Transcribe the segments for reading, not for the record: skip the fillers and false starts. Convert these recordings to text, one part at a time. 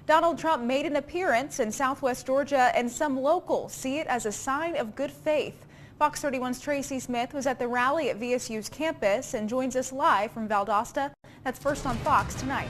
Donald Trump made an appearance in Southwest Georgia, and some locals see it as a sign of good faith. Fox 31's Tracy Smith was at the rally at VSU's campus and joins us live from Valdosta. That's first on Fox tonight.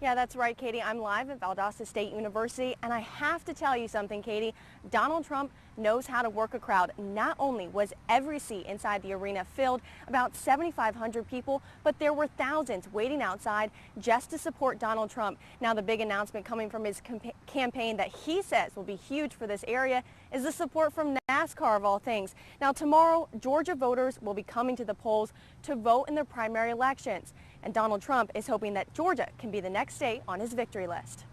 Yeah, that's right, Katie. I'm live at Valdosta State University, and I have to tell you something, Katie. Donald Trump knows how to work a crowd. Not only was every seat inside the arena filled, about 7,500 people, but there were thousands waiting outside just to support Donald Trump. Now, the big announcement coming from his campaign that he says will be huge for this area is the support from NASCAR, of all things. Now, tomorrow, Georgia voters will be coming to the polls to vote in their primary elections. And Donald Trump is hoping that Georgia can be the next state on his victory list.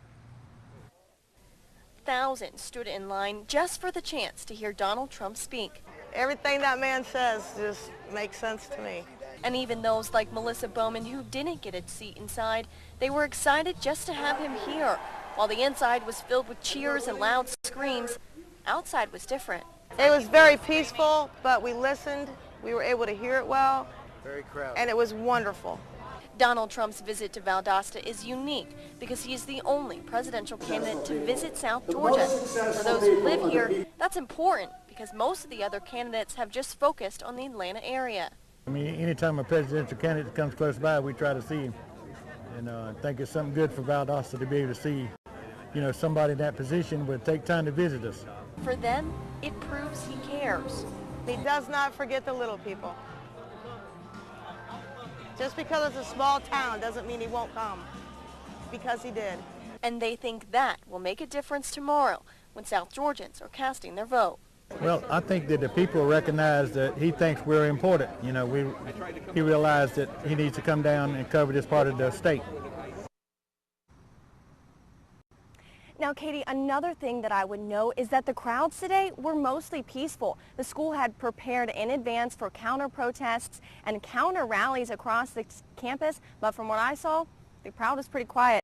Thousands stood in line just for the chance to hear Donald Trump speak. Everything that man says just makes sense to me. And even those like Melissa Bowman who didn't get a seat inside, they were excited just to have him here. While the inside was filled with cheers and loud screams, outside was different. It was very peaceful, but we listened. We were able to hear it well. Very crowded. And it was wonderful. Donald Trump's visit to Valdosta is unique because he is the only presidential candidate to visit South Georgia. For those who live here, that's important because most of the other candidates have just focused on the Atlanta area. I mean, anytime a presidential candidate comes close by, we try to see him. And I think it's something good for Valdosta to be able to see, somebody in that position would take time to visit us. For them, it proves he cares. He does not forget the little people. Just because it's a small town doesn't mean he won't come, because he did. And they think that will make a difference tomorrow when South Georgians are casting their vote. Well, I think that the people recognize that he thinks we're important. He realized that he needs to come down and cover this part of the state. Now, Katie, another thing that I would note is that the crowds today were mostly peaceful. The school had prepared in advance for counter-protests and counter-rallies across the campus, but from what I saw, the crowd was pretty quiet.